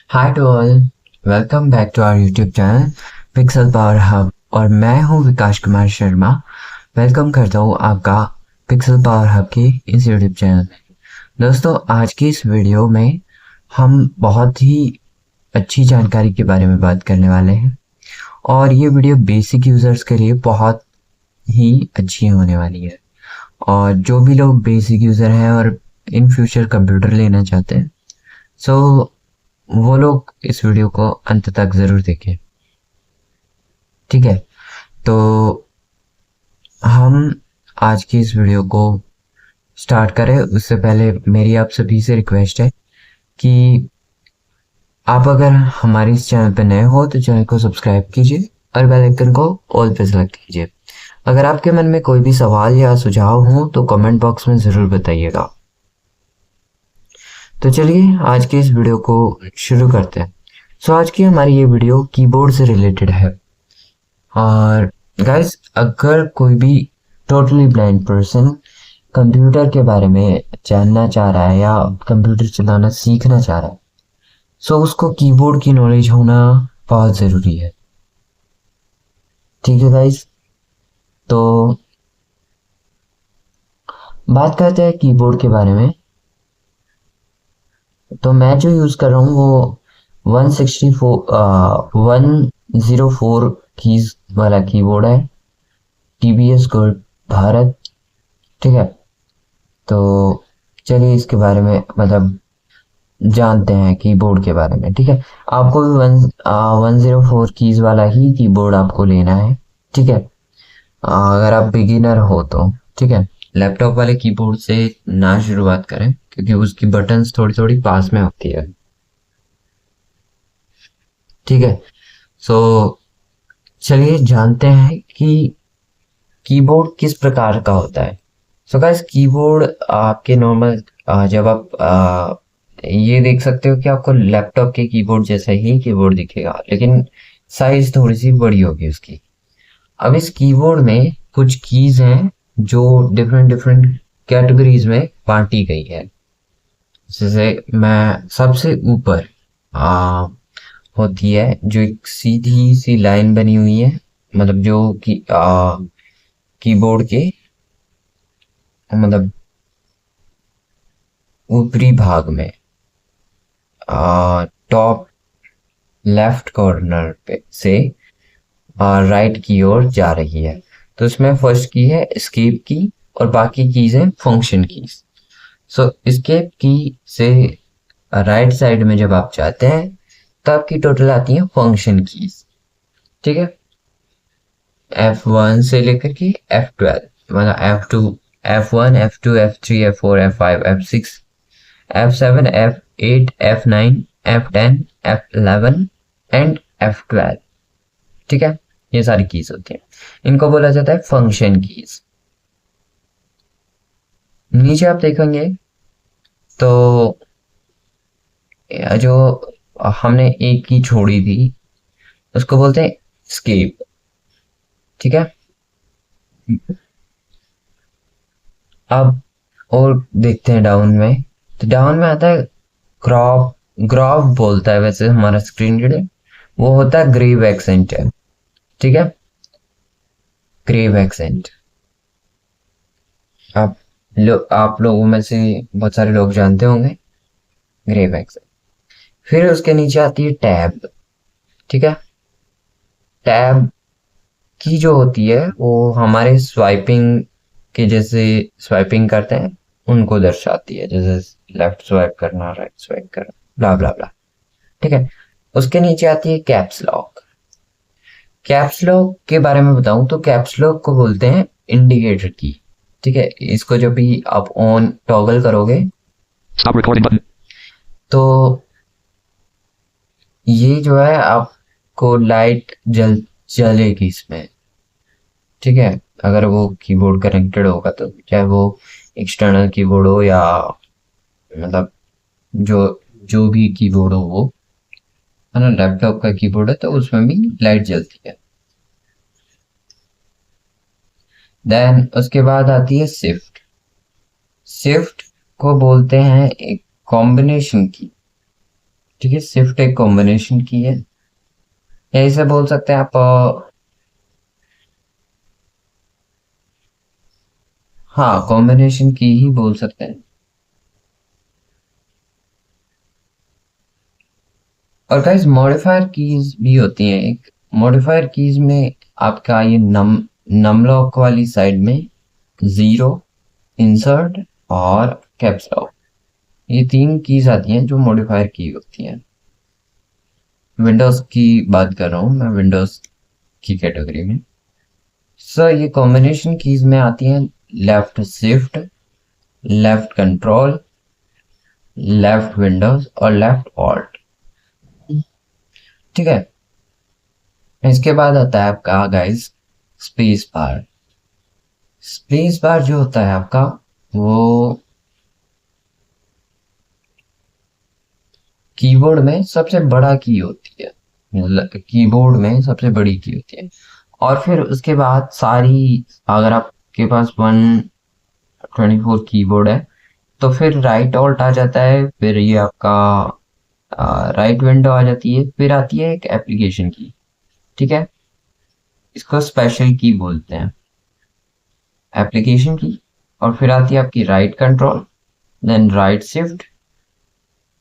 Hi to all, welcome back to our YouTube channel pixel power hub. और मैं हूं विकास Kumar Sharma. Welcome करता हूं आपका पिक्सल पावर हब की इस यूट्यूब चैनल में। दोस्तों, आज की इस वीडियो में हम बहुत ही अच्छी जानकारी के बारे में बात करने वाले हैं और ये वीडियो बेसिक यूज़र्स के लिए बहुत ही अच्छी होने वाली है। और जो भी लोग बेसिक यूज़र हैं और इन फ्यूचर कंप्यूटर लेना चाहते हैं, सो वो लोग इस वीडियो को अंत तक ज़रूर देखें। ठीक है, तो हम आज की इस वीडियो को स्टार्ट करें उससे पहले मेरी आप सभी से रिक्वेस्ट है कि आप अगर हमारे इस चैनल पर नए हो तो चैनल को सब्सक्राइब कीजिए और बेल आइकन को ऑल पे सेलेक्ट कीजिए। अगर आपके मन में कोई भी सवाल या सुझाव हो तो कमेंट बॉक्स में ज़रूर बताइएगा। तो चलिए आज की इस वीडियो को शुरू करते हैं। आज की हमारी ये वीडियो कीबोर्ड से रिलेटेड है। और गाइस, अगर कोई भी टोटली ब्लाइंड पर्सन कंप्यूटर के बारे में जानना चाह रहा है या कंप्यूटर चलाना सीखना चाह रहा है, उसको कीबोर्ड की नॉलेज होना बहुत ज़रूरी है। ठीक है गाइस, तो बात करते हैं कीबोर्ड के बारे में। तो मैं जो यूज़ कर रहा हूँ वो 104 कीज वाला कीबोर्ड है, TBS गोल्ड भारत। ठीक है, तो चलिए इसके बारे में जानते हैं कीबोर्ड के बारे में। ठीक है, आपको भी 104 कीज वाला ही कीबोर्ड आपको लेना है। ठीक है, अगर आप बिगिनर हो तो। ठीक है, लैपटॉप वाले कीबोर्ड से ना शुरुआत करें क्योंकि उसकी बटन्स थोड़ी थोड़ी पास में होती है। ठीक है, सो चलिए जानते हैं कि कीबोर्ड किस प्रकार का होता है। गाइस, कीबोर्ड आपके नॉर्मल जब आप ये देख सकते हो कि आपको लैपटॉप के कीबोर्ड जैसा ही कीबोर्ड दिखेगा, लेकिन साइज थोड़ी सी बड़ी होगी उसकी। अब इस कीबोर्ड में कुछ कीज हैं जो डिफरेंट डिफरेंट कैटेगरीज में बांटी गई है। जैसे मैं सबसे ऊपर आ, होती है जो एक सीधी सी लाइन बनी हुई है, मतलब जो कि कीबोर्ड के मतलब ऊपरी भाग में टॉप लेफ्ट कॉर्नर पे से राइट की ओर जा रही है। तो इसमें फर्स्ट की है एस्केप की और बाकी कीज हैं फंक्शन कीज। एस्केप की से राइट साइड में जब आप जाते हैं तो आपकी टोटल आती है फंक्शन कीज। ठीक है, F1 से लेकर के F12, मतलब F2, F1, F2, F3, F4, F5, F6, F7, F8, F9, F10, F11 and F12। ठीक है, ये सारी कीज होती हैं, इनको बोला जाता है फंक्शन कीज। नीचे आप देखेंगे तो जो हमने एक की छोड़ी थी उसको बोलते हैं स्केप। ठीक है, अब और देखते हैं डाउन में। तो डाउन में आता है ग्राफ। ग्राफ बोलता है वैसे हमारा स्क्रीन रीडर, वो होता है ग्रेव एक्सेंट है। ठीक है, ग्रेव एक्सेंट आप लोगों में से बहुत सारे लोग जानते होंगे ग्रेव एक्सेंट। फिर उसके नीचे आती है टैब। ठीक है, टैब की जो होती है वो हमारे स्वाइपिंग के जैसे स्वाइपिंग करते हैं उनको दर्शाती है, जैसे लेफ्ट स्वाइप करना, राइट स्वाइप करना, ब्ला ब्ला ब्ला। ठीक है, उसके नीचे आती है कैप्स लॉक। कैप्स लॉक के बारे में बताऊं तो कैप्स लॉक को बोलते हैं इंडिकेटर की। ठीक है, इसको जब भी आप ऑन टॉगल करोगे Stop recording button. तो ये जो है आपको लाइट जलेगी इसमें। ठीक है, अगर वो कीबोर्ड कनेक्टेड होगा तो, चाहे वो एक्सटर्नल कीबोर्ड हो या मतलब जो जो भी कीबोर्ड हो वो, है ना, लैपटॉप का कीबोर्ड है तो उसमें भी लाइट जलती है। देन उसके बाद आती है शिफ्ट। शिफ्ट को बोलते हैं एक कॉम्बिनेशन की। ठीक है, शिफ्ट एक कॉम्बिनेशन की है, या इसे बोल सकते हैं आप हाँ, कॉम्बिनेशन की ही बोल सकते हैं। और गाइस मॉडिफायर कीज भी होती हैं। एक मॉडिफायर कीज में आपका ये नम लॉक वाली साइड में जीरो, इंसर्ट और कैप्स लॉक, ये तीन कीज आती हैं जो मॉडिफायर की होती हैं। विंडोज की बात कर रहा हूँ मैं, विंडोज की कैटेगरी में। सर ये कॉम्बिनेशन कीज में आती हैं left shift, left control, left Windows और लेफ्ट ऑल्ट। ठीक है, इसके बाद आता है आपका guys space bar. Space bar जो होता है आपका, वो कीबोर्ड में सबसे बड़ा की होती है, मतलब कीबोर्ड में सबसे बड़ी की होती है। और फिर उसके बाद सारी, अगर आपके पास 124 कीबोर्ड है तो फिर राइट ऑल्ट आ जाता है, फिर ये आपका राइट विंडो आ जाती है, फिर आती है एक एप्लीकेशन की। ठीक है, इसको स्पेशल की बोलते हैं, एप्लीकेशन की। और फिर आती है आपकी right control, then right shift,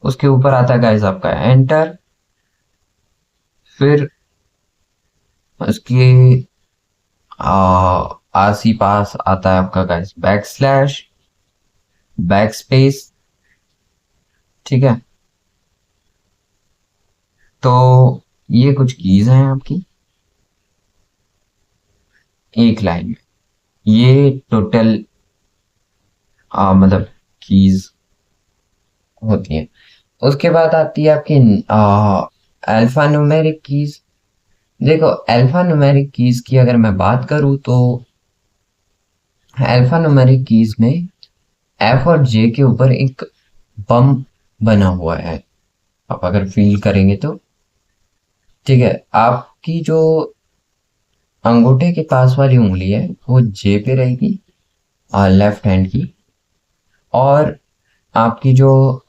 उसके ऊपर आता है गाइस आपका एंटर, फिर उसके आसी पास आता है आपका guys back slash, back space. ठीक है, तो ये कुछ कीज हैं आपकी एक लाइन में, ये टोटल मतलब कीज होती हैं। उसके बाद आती है आपकी अल्फा न्यूमेरिक कीज। देखो अल्फा न्यूमेरिक कीज की अगर मैं बात करूं तो अल्फा न्यूमेरिक कीज में एफ और जे के ऊपर एक बम बना हुआ है, आप अगर फील करेंगे तो। ठीक है, आपकी जो अंगूठे के पास वाली उंगली है वो जे पे रहेगी, लेफ्ट हैंड की। और आपकी जो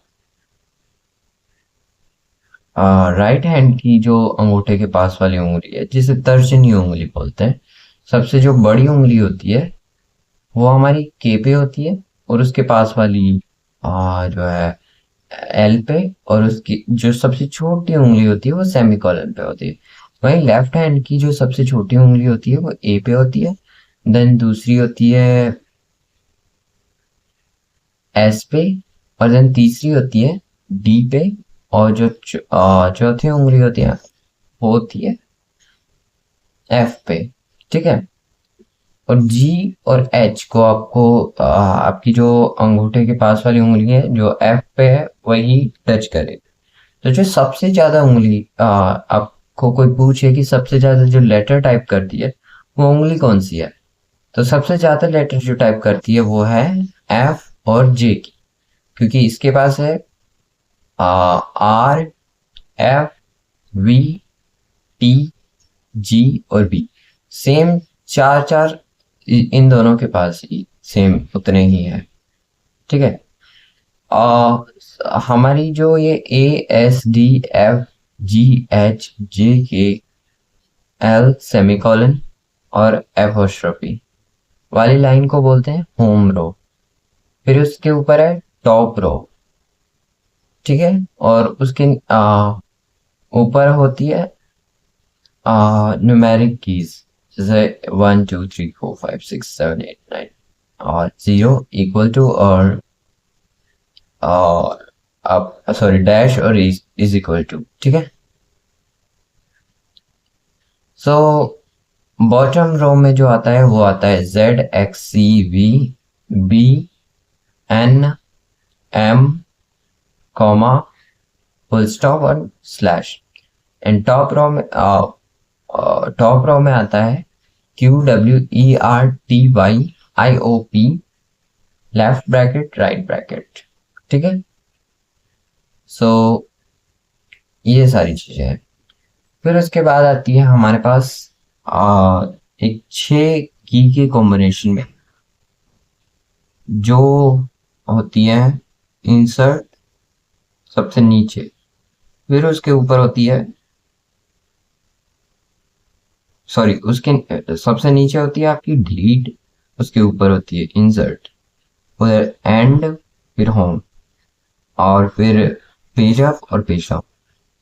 राइट हैंड की जो अंगूठे के पास वाली उंगली है, जिसे तर्जनी उंगली बोलते हैं, सबसे जो बड़ी उंगली होती है वो हमारी के पे होती है, और उसके पास वाली जो है एल पे, और उसकी जो सबसे छोटी उंगली होती है वो सेमीकोलन पे होती है। वहीं लेफ्ट हैंड की जो सबसे छोटी उंगली होती है वो ए पे होती है, देन दूसरी होती है एस पे, और देन तीसरी होती है डी पे, और जो चौथी उंगली होती है वो होती है एफ पे। ठीक है, और जी और एच को आपको आपकी जो अंगूठे के पास वाली उंगली है जो एफ पे है वही टच करे। तो जो सबसे ज्यादा उंगली आपको कोई पूछे कि सबसे ज्यादा जो लेटर टाइप करती है वो उंगली कौन सी है, तो सबसे ज्यादा लेटर जो टाइप करती है वो है एफ और जे की, क्योंकि इसके पास है आर, एफ, वी, टी, जी और बी। सेम चार चार इन दोनों के पास ही सेम उतने ही है। ठीक है, हमारी जो ये A S D F G H J के एल सेमीकोलन और एपोस्ट्रोफी वाली लाइन को बोलते हैं होम रो। फिर उसके ऊपर है टॉप रो। ठीक है, और उसके ऊपर होती है न्यूमेरिक कीज, जैसे 1 2 3 4 5 6 7 8 9 और जीरो इक्वल टू और आप सॉरी डैश और इज इक्वल टू। ठीक है, सो बॉटम रो में जो आता है वो आता है Z X C V B N M comma full stop और स्लैश। एंड टॉप रो में आता है Q W E R T Y I O P, left bracket right bracket. ठीक है, सो ये सारी चीजें हैं। फिर उसके बाद आती है हमारे पास एक 6 की के कॉम्बिनेशन में जो होती है इंसर्ट सबसे नीचे, फिर उसके ऊपर होती है, सॉरी, उसके सबसे नीचे होती है आपकी डिलीट, उसके ऊपर होती है इंसर्ट, उधर एंड, फिर होम, और फिर पेज अप और पेज डाउन।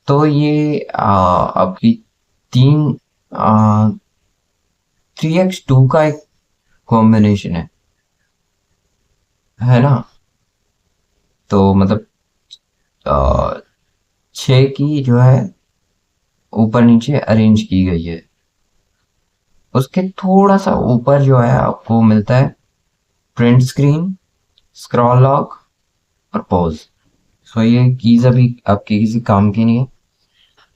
तो ये आपकी तीन 3x2 का एक कॉम्बिनेशन है ना। तो मतलब आ, 6 की जो है ऊपर नीचे अरेंज की गई है। उसके थोड़ा सा ऊपर जो है आपको मिलता है प्रिंट स्क्रीन, स्क्रॉल लॉक और पॉज। सो ये कीज अभी आपके किसी काम की नहीं है।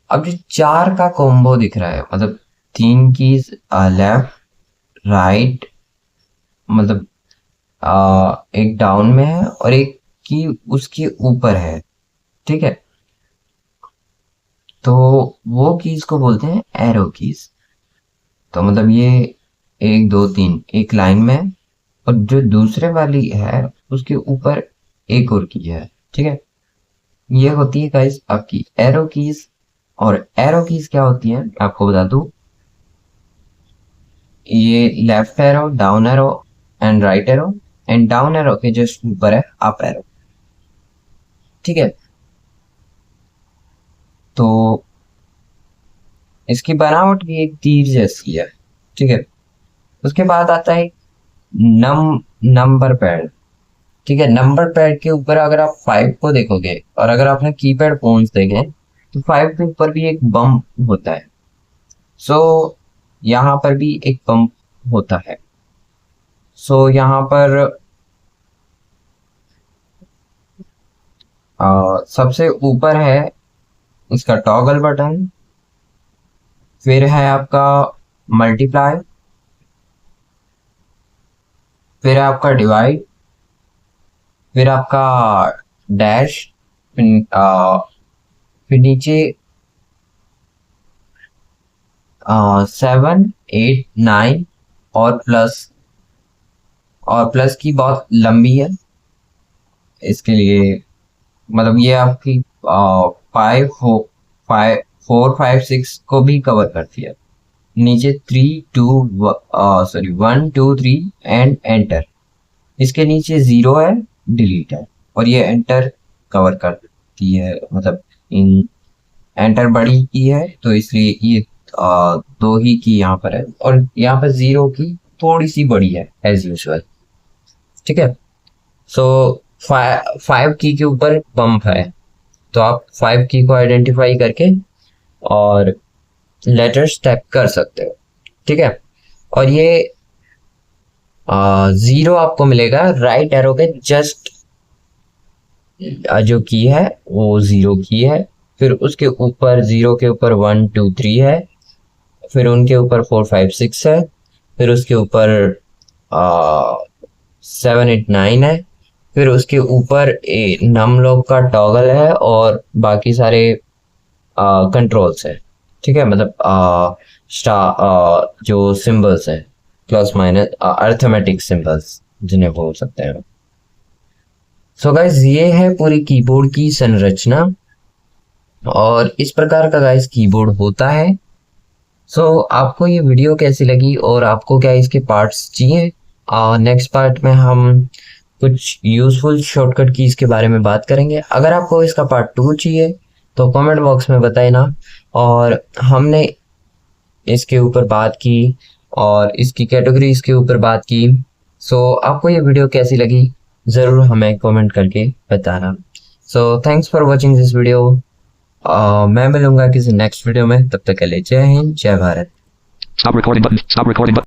अब जो 4 का कॉम्बो दिख रहा है, मतलब 3 कीज, लेफ्ट राइट, मतलब एक डाउन में है और एक की उसके ऊपर है, ठीक है। तो वो कीज को बोलते हैं एरो कीज। तो मतलब ये 1 2 3 एक लाइन में है, और जो दूसरे वाली है उसके ऊपर एक और की है, ठीक है। ये होती है गाइस आपकी एरो कीज। और एरो कीज क्या होती है आपको बता दूं, ये left arrow, down arrow and right arrow, and down arrow के जस्ट ऊपर है अप एरो, ठीक है। तो इसकी बनावट भी एक तीर जैसी है, ठीक है। उसके बाद आता है नंबर पैड, ठीक है। नंबर पैड के ऊपर अगर आप 5 को देखोगे, और अगर आपने कीपैड फोन्स देखे, तो 5 के ऊपर भी एक बम्प होता है। सो यहाँ पर भी एक बम्प होता है। सो यहाँ पर सबसे ऊपर है इसका टॉगल बटन, फिर है आपका मल्टीप्लाई, फिर है आपका डिवाइड, फिर आपका डैश, फिर नीचे 7 8 9 और प्लस। और प्लस की बहुत लंबी है, इसके लिए मतलब ये आपकी 5 4 5 6 को भी कवर करती है। नीचे 1 2 3 एंड एंटर, इसके नीचे 0 है, डिलीट है, और ये एंटर कवर करती है। मतलब इन एंटर बड़ी की है तो इसलिए ये 2 ही की यहाँ पर है, और यहाँ पर 0 की थोड़ी सी बड़ी है एज यूजुअल, ठीक है। सो 5 की के ऊपर पंप है, तो आप 5 की को आइडेंटिफाई करके और लेटर्स टाइप कर सकते हो, ठीक है। और ये 0 आपको मिलेगा राइट एरो के जस्ट, जो की है वो 0 की है। फिर उसके ऊपर 0 के ऊपर 1 2 3 है, फिर उनके ऊपर 4 5 6 है, फिर उसके ऊपर 7 8 9 है, फिर उसके ऊपर नम लॉक का टॉगल है, और बाकी सारे कंट्रोल्स है, ठीक है। मतलब जो सिंबल्स है, प्लस माइनस अर्थमेटिक सिंबल्स जिन्हें बोल सकते हैं। सो गाइस ये है पूरी कीबोर्ड की संरचना, और इस प्रकार का गाइस कीबोर्ड होता है। सो आपको ये वीडियो कैसी लगी, और आपको क्या इसके पार्ट्स चाहिए? नेक्स्ट पार्ट में हम कुछ यूजफुल शॉर्टकट कीज के बारे में बात करेंगे। अगर आपको इसका पार्ट 2 चाहिए तो कमेंट बॉक्स में बताए ना। और हमने इसके ऊपर बात की और इसकी कैटेगरीज के ऊपर बात की। सो आपको ये वीडियो कैसी लगी ज़रूर हमें कमेंट करके बताना। So thanks for watching this video. मैं मिलूंगा किसी नेक्स्ट वीडियो में, तब तक के लिए जय हिंद, जय Bharat. Stop recording button. Stop recording button.